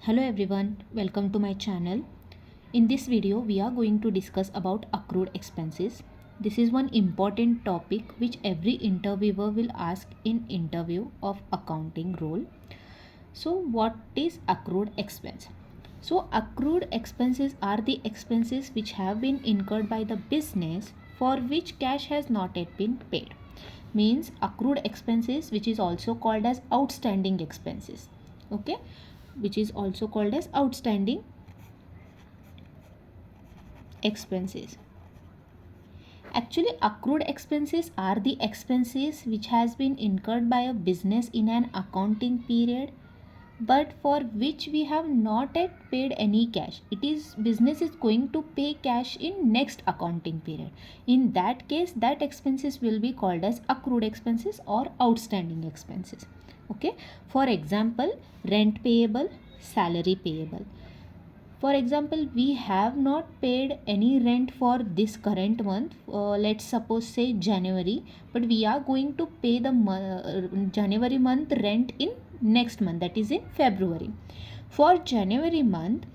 Hello everyone, welcome to my channel. In this video, we are going to discuss about accrued expenses. This is one important topic which every interviewer will ask in interview of accounting role. So what is accrued expense? So accrued expenses are the expenses which have been incurred by the business for which cash has not yet been paid. Means accrued expenses, which is also called as outstanding expenses. Okay, which is also called as outstanding expenses. Actually, accrued expenses are the expenses which has been incurred by a business in an accounting period, but for which we have not yet paid any cash. It is business is going to pay cash in next accounting period. In that case, that expenses will be called as accrued expenses or outstanding expenses. Okay, for example, rent payable, salary payable. For example, we have not paid any rent for this current month. Let's suppose say January, but we are going to pay the January month rent in next month, that is in February. For January month,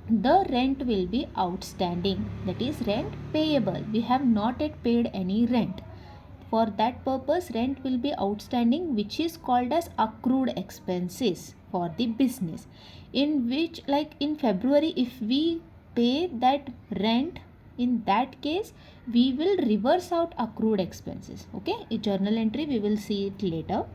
the rent will be outstanding, that is rent payable. We have not yet paid any rent. For that purpose, rent will be outstanding, which is called as accrued expenses for the business. In which, like in February, if we pay that rent, in that case, we will reverse out accrued expenses. Okay, a journal entry, we will see it later.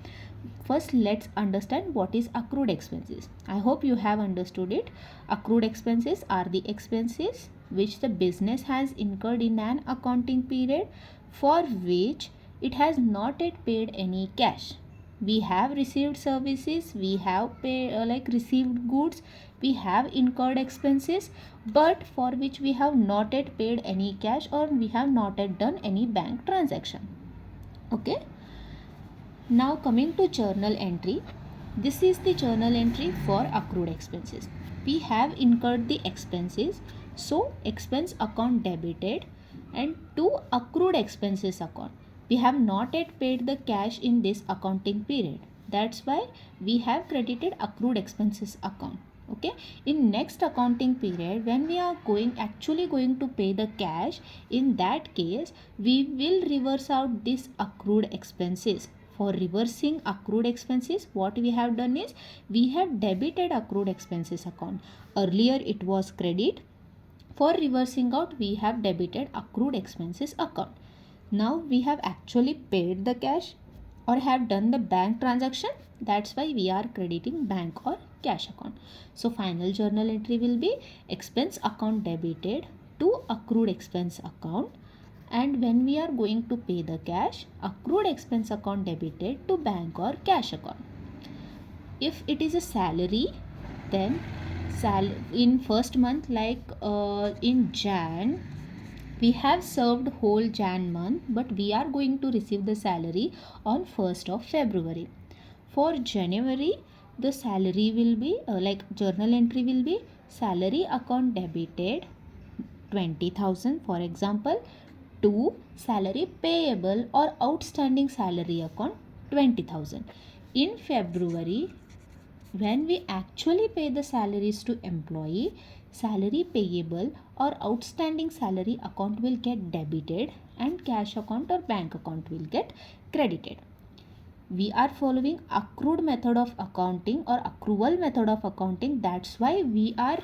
First, let's understand what is accrued expenses. I hope you have understood it. Accrued expenses are the expenses which the business has incurred in an accounting period for which it has not yet paid any cash. We have received services, we have received goods, we have incurred expenses, but for which we have not yet paid any cash or we have not yet done any bank transaction. Okay, now coming to journal entry. This is the journal entry for accrued expenses. We have incurred the expenses, so expense account debited, and to accrued expenses account. We have not yet paid the cash in this accounting period. That's why we have credited accrued expenses account. Okay, in next accounting period, when we are actually going to pay the cash, in that case we will reverse out this accrued expenses. For reversing accrued expenses, what we have done is we have debited accrued expenses account. Earlier it was credit. For reversing out, we have debited accrued expenses account. Now we have actually paid the cash or have done the bank transaction. That's why we are crediting bank or cash account. So final journal entry will be expense account debited to accrued expense account, and when we are going to pay the cash, accrued expense account debited to bank or cash account. If it is a salary, then in first month, in Jan, we have served whole Jan month, but we are going to receive the salary on 1st of February. For January, the salary will be journal entry will be salary account debited 20,000, for example, to salary payable or outstanding salary account 20,000. In February, when we actually pay the salaries to employee, salary payable or outstanding salary account will get debited and cash account or bank account will get credited. We are following accrued method of accounting or accrual method of accounting. That's why we are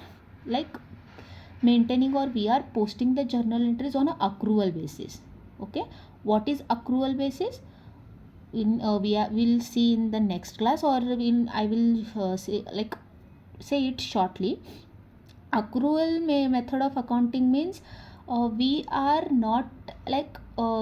maintaining or we are posting the journal entries on a accrual basis. Okay, what is accrual basis? We'll see in the next class, or I will say it shortly. Accrual method of accounting means we are not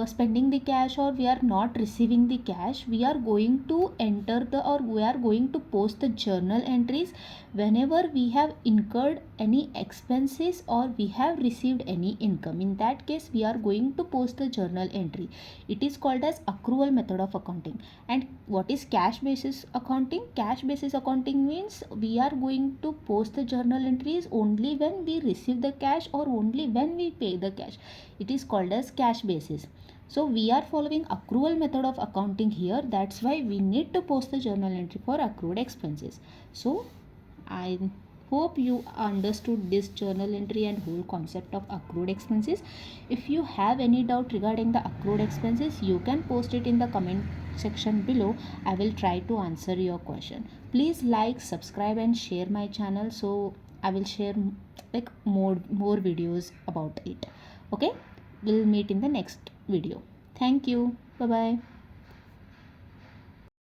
spending the cash or we are not receiving the cash. We are going to enter the or we are going to post the journal entries whenever we have incurred any expenses or we have received any income. In that case, we are going to post the journal entry. It is called as accrual method of accounting. And what is cash basis accounting? Cash basis accounting means we are going to post the journal entries only when we receive the cash or only when we pay the cash. It is called as cash basis. So we are following accrual method of accounting here. That's why we need to post the journal entry for accrued expenses. So Hope you understood this journal entry and whole concept of accrued expenses. If you have any doubt regarding the accrued expenses, you can post it in the comment section below. I will try to answer your question. Please like, subscribe and share my channel, so I will share like more videos about it. Okay, we'll meet in the next video. Thank you. Bye bye.